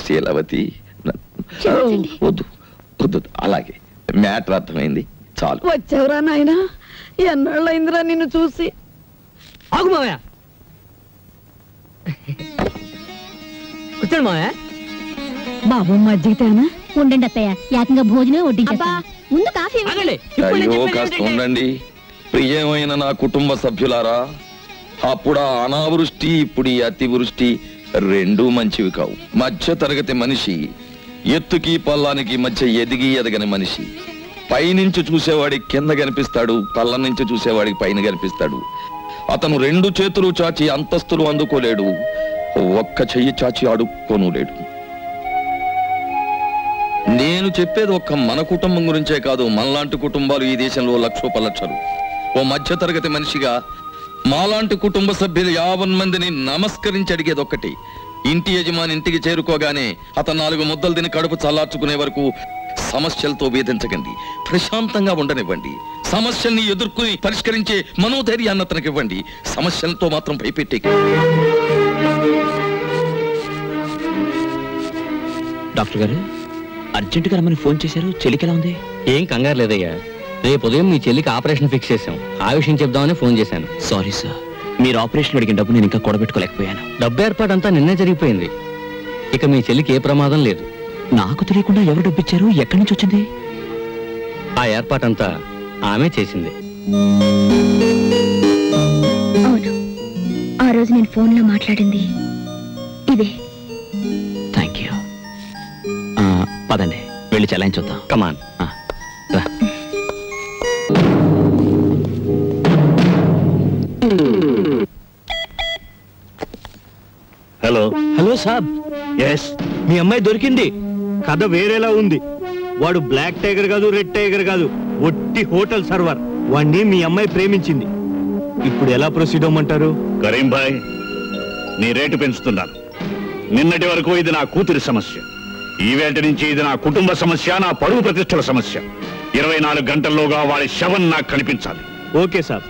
శీలవతి వద్దు వద్దు, అలాగే మ్యాటర్ అర్థమైంది చాలు. వచ్చావురా నాయనా, ఎన్నాళ్ళైందిరా నిన్ను చూసి. ఆగు మావయ్య, కూర్చోండి మావయ్య. బాబు మజ్జిగతేనా? ఉండండి అత్తయ్య, ఏకంగా భోజనం వడ్డించా. ముందు కాఫీ. అయ్యో కాస్త ఉండండి. ప్రియమైన నా కుటుంబ సభ్యులారా, అప్పుడా అనావృష్టి ఇప్పుడు ఈ అతివృష్టి రెండూ మంచివి కావు. మధ్య తరగతి మనిషి ఎత్తుకి పల్లానికి మధ్య ఎదిగి ఎదగని మనిషి. పైనుంచి చూసేవాడికి కింద కనిపిస్తాడు, పల్ల నుంచి చూసేవాడికి పైన కనిపిస్తాడు. అతను రెండు చేతులు చాచి అంతస్తులు అందుకోలేడు, ఒక్క చెయ్యి చాచి అడుక్కోనులేడు. నేను చెప్పేది ఒక్క మన కుటుంబం గురించే కాదు, మనలాంటి కుటుంబాలు ఈ దేశంలో లక్షోపలక్షలు. ఓ మధ్య తరగతి మనిషిగా మాలాంటి కుటుంబ సభ్యులు 50 మందిని నమస్కరించి అడిగేది ఒక్కటి, ఇంటి యజమాని ఇంటికి చేరుకోగానే అతను 4 ముద్దలు తిని కడుపు చల్లార్చుకునే వరకు సమస్యలతో వేధించకండి, ప్రశాంతంగా ఉండనివ్వండి. సమస్యల్ని ఎదుర్కొని పరిష్కరించే మనోధైర్యాన్ని అతనికి ఇవ్వండి, సమస్యలతో మాత్రం భయపెట్టే. డాక్టర్ గారు అర్జెంటుగా రమ్మని ఫోన్ చేశారు, చెల్లికి ఎలా ఉంది? ఏం కంగారు లేదయ్యా, రేపు ఉదయం మీ చెల్లికి ఆపరేషన్ ఫిక్స్ చేశాం. ఆ విషయం చెప్దామని ఫోన్ చేశాను. సారీ సార్, మీరు ఆపరేషన్ అడిగిన డబ్బు నేను ఇంకా కూడబెట్టుకోలేకపోయాను. డబ్బు ఏర్పాటంతా నిన్నే జరిగిపోయింది, ఇక మీ చెల్లికి ఏ ప్రమాదం లేదు. నాకు తెలియకుండా ఎవరు డబ్బు ఇచ్చారు, ఎక్కడి నుంచి వచ్చింది? ఆ ఏర్పాటంతా ఆమె చేసింది. అవును, ఆ రోజు నేను ఫోన్లో మాట్లాడింది ఇదే. Thank you. పదండి వెళ్ళి చెలాయించొద్దాం. కమాన్. హలో హలో సాబ్. ఎస్, మీ అమ్మాయి దొరికింది. కథ వేరేలా ఉంది. వాడు బ్లాక్ టైగర్ కాదు, రెడ్ టైగర్ కాదు, ఒట్టి హోటల్ సర్వర్. వాణ్ణి మీ అమ్మాయి ప్రేమించింది. ఇప్పుడు ఎలా ప్రొసీడ్ అవ్వమంటారు? కరీం భాయ్, నీ రేటు పెంచుతున్నాను. నిన్నటి వరకు ఇది నా కూతురి సమస్య, ఈవేళ నుంచి ఇది నా కుటుంబ సమస్య, నా పరువు ప్రతిష్టల సమస్య. 24 గంటల్లోగా వాడి శవం నాకు కనిపించాలి. ఓకే సాబ్.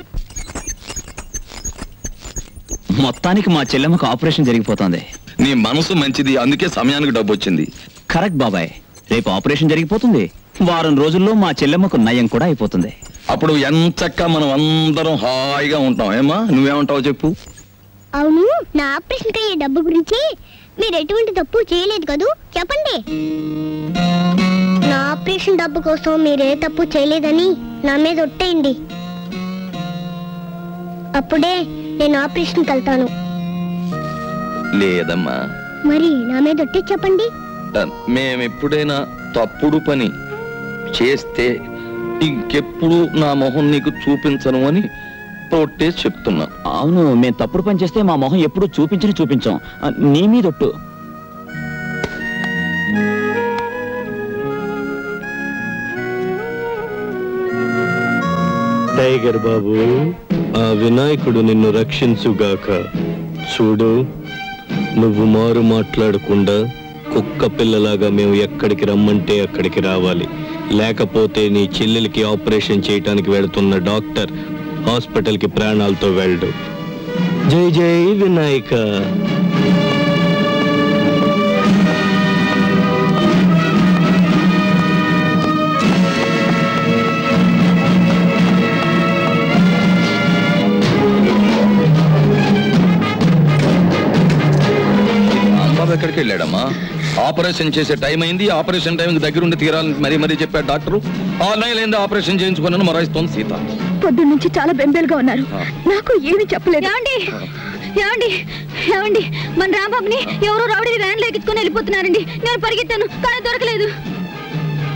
మొత్తానికి మా చెల్లెమ్మకు ఆపరేషన్ జరిగిపోతుంది. నీ మనసు మంచిది, అందుకే సమయానికి డబ్బు వచ్చింది. కరెక్ట్ బాబాయ్, రేపు ఆపరేషన్ జరిగిపోతుంది. వారం రోజుల్లో మా చెల్లెమ్మకు నయం కూడా అయిపోతుంది. అప్పుడు ఎంచక్కా మనం అందరం హాయిగా ఉంటాం. ఏమా, నువ్వేమంటావు చెప్పు. అవును, నా ఆపరేషన్ అయ్యే డబ్బు గురించి మీరు ఎటువంటి తప్పు చేయలేదు కదూ, చెప్పండి. నా ఆపరేషన్ డబ్బు కోసం మీరే తప్పు చేయలేదని నా మీద ఒట్టేయండి, అప్పుడే నేను ఆపరేషన్కి వెళ్తాను. లేదమ్మా. మరి నా మీద ఒట్టే చెప్పండి. మేమెప్పుడైనా తప్పుడు పని చేస్తే ఇంకెప్పుడు నా మొహం నీకు చూపించను అని తోటే చెప్తున్నా. అవును, మేము తప్పుడు పని చేస్తే మా మొహం ఎప్పుడు చూపించాం. నీ మీదొట్టు. టైగర్ బాబు, ఆ వినాయకుడు నిన్ను రక్షించుగాక. చూడు, నువ్వు మారు మాట్లాడకుండా కుక్క పిల్లలాగా మేము ఎక్కడికి రమ్మంటే అక్కడికి రావాలి. లేకపోతే నీ చెల్లెలికి ఆపరేషన్ చేయటానికి వెళుతున్న డాక్టర్ హాస్పిటల్కి ప్రాణాలతో వెళ్ళడు. జై జై వినాయక. ఎక్కడికి వెళ్ళాడమ్మా? ఆపరేషన్ చేసే టైం అయింది, ఆపరేషన్ టైంకి దగ్గరుండి తీరాలని మరీ చెప్పాడు డాక్టరు. 6 నెలలైంది ఆపరేషన్ చేయించుకున్నాను మొరాయిస్తోంది సీత. పొద్దున్న నుంచి చాలా బెంబేలుగా ఉన్నారు, నాకు ఏమీ చెప్పలేదు. ఏమండి, మన రాంబాబుని ఎవరో రౌడీ వ్యాన్ లో ఎక్కించుకొని వెళ్ళిపోతున్నారండి. నేను పరిగెత్తాను కానీ దొరకలేదు.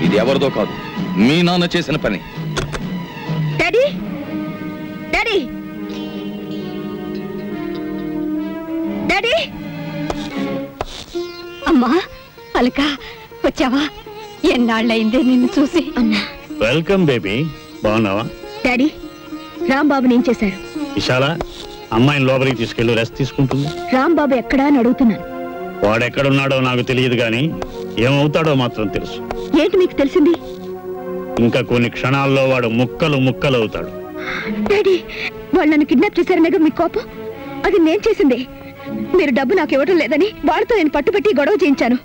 ఇది ఎవరిదో కాదు, మీ నాన్న చేసిన పని. Daddy, daddy, daddy. అమ్మా అలక, వచ్చావా? ఎన్నాళ్ళైందే నిన్ను చూసి. వెల్కమ్ బేబీ, బాగున్నావా? డాడీ, రాంబాబుని ఏం చేశారు? విశాల, అమ్మాయిని లోపలికి తీసుకెళ్ళి రెస్ట్ తీసుకుంటుంది. రాంబాబు ఎక్కడా అని అడుగుతున్నాను. వాడెక్కడున్నాడో నాకు తెలియదు గాని ఏమవుతాడో మాత్రం తెలుసు. ఏంటి మీకు తెలిసింది? ఇంకా కొన్ని క్షణాల్లో వాడు ముక్కలు అవుతాడు. డాడీ, వాళ్ళు నన్ను కిడ్నాప్ చేశారనేగా మీ కోపం? అది నేను చేసింది. మీరు డబ్బు నాకు ఇవ్వడం లేదని వాళ్ళతో నేను పట్టుబట్టి గొడవ చేయించాను.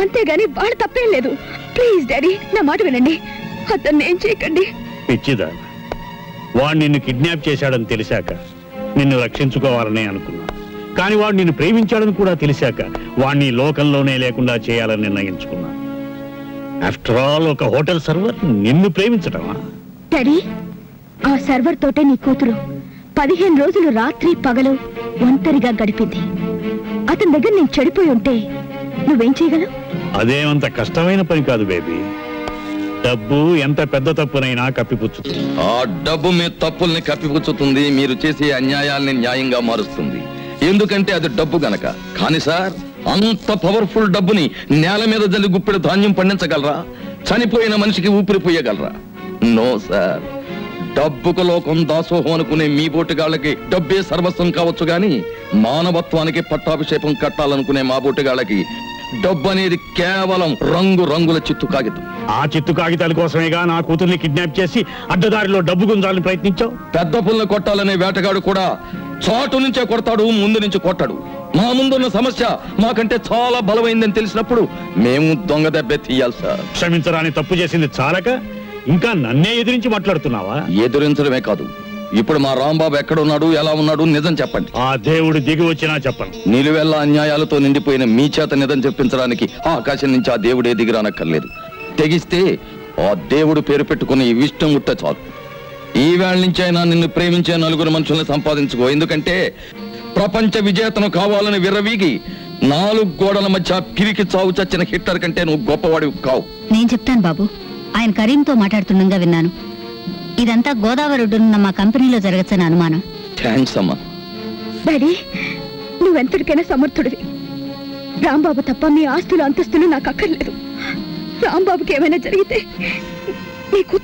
అంతేగాని వాళ్ళ తప్పేం లేదు. ప్లీజ్ డాడీ, నా మాట వినండి. అతన్ని ఏం చేయకండి. పిచ్చిదా, వాడు నిన్ను కిడ్నాప్ చేశాడని తెలిసాక నిన్ను రక్షించుకోవాలని అనుకున్నా. కానీ వాడు నిన్ను ప్రేమించాడని కూడా తెలిసాక వాడిని లోకంలోనే లేకుండా చేయాలని నిర్ణయించుకున్నా. ఆఫ్టర్ ఆల్ ఒక హోటల్ సర్వర్ నిన్ను ప్రేమించటమా? డాడీ, ఆ సర్వర్ తోటే నీ కూతురు 15 రోజులు రాత్రి పగలు ఒంటరిగా గడిపింది. అతని దగ్గర నేను చెడిపోయి ఉంటే నువ్వేం చేయగలవు? అదేమంత కష్టమైన పని కాదు బేబీ. డబ్బు ఎంత పెద్ద తప్పునైనా కప్పిపుచ్చుతుంది. ఆ డబ్బు మీ తప్పుల్ని కప్పిపుచ్చుతుంది, మీరు చేసే అన్యాయాల్ని న్యాయంగా మారుస్తుంది. ఎందుకంటే అది డబ్బు గనక. కానీ సార్, అంత పవర్ఫుల్ డబ్బుని నేల మీద జల్లి గుప్పెడు ధాన్యం పండించగలరా? చనిపోయిన మనిషికి ఊపిరిపోయగలరా? No sir. డబ్బుకు లోకం దాసోహం అనుకునే మీ బోటుగాళ్ళకి డబ్బే సర్వస్వం కావచ్చు గాని మానవత్వానికి పట్టాభిషేకం కట్టాలనుకునే మా బోటుగాళ్ళకి డబ్బు అనేది కేవలం రంగుల చిత్తు కాగితం. ఆ చిత్తు కాగితాల కోసమేగా నా కూతుర్ని కిడ్నాప్ చేసి అడ్డదారిలో డబ్బు గుంజాలని ప్రయత్నించావు. పెద్ద పుల్ని కొట్టాలనే వేటగాడు కూడా చాటు నుంచే కొడతాడు, ముందు నుంచి కొట్టాడు. మా ముందున్న సమస్య మాకంటే చాలా బలమైందని తెలిసినప్పుడు మేము దొంగ దెబ్బే తీయాలి సార్. క్షమించరాని తప్పు చేసింది చాలక ఇంకా నన్నే ఎదిరించి మాట్లాడుతున్నావా? ఎదురించడమే కాదు, ఇప్పుడు మా రాంబాబు ఎక్కడున్నాడు, ఎలా ఉన్నాడు, నిజం చెప్పండి. ఆ దేవుడు దిగి వచ్చినా చెప్పను. నిలువెల్లా అన్యాయాలతో నిండిపోయిన మీ చేత నిజం చెప్పించడానికి ఆకాశం నుంచి ఆ దేవుడే దిగిరానక్కర్లేదు. తెగిస్తే ఆ దేవుడు పేరు పెట్టుకుని ఇష్టం ఉంటే చాలు. ఈ వేళ నుంచి అయినా నిన్ను ప్రేమించే 4 మనుషుల్ని సంపాదించుకో. ఎందుకంటే ప్రపంచ విజేతను కావాలని విర్రవీగి 4 గోడల మధ్య పిరికి చావు చచ్చిన హిట్లర్ కంటే నువ్వు గొప్పవాడివి కావు. నేను చెప్తాను బాబు. ఆయన కరీంతో మాట్లాడుతుండగా విన్నాను. ఇదంతా గోదావరి ఒడ్డునున్న మా కంపెనీలో జరగచ్చని అనుమానం. థ్యాంక్స్ అమ్మా. డాడీ, నువ్వెంతటికైనా సమర్థుడివి. రాంబాబు తప్ప మీ ఆస్తులు అంతస్తులు నాకు అక్కర్లేదు. రాంబాబుకి ఏమైనా జరిగితే నీ కూతురు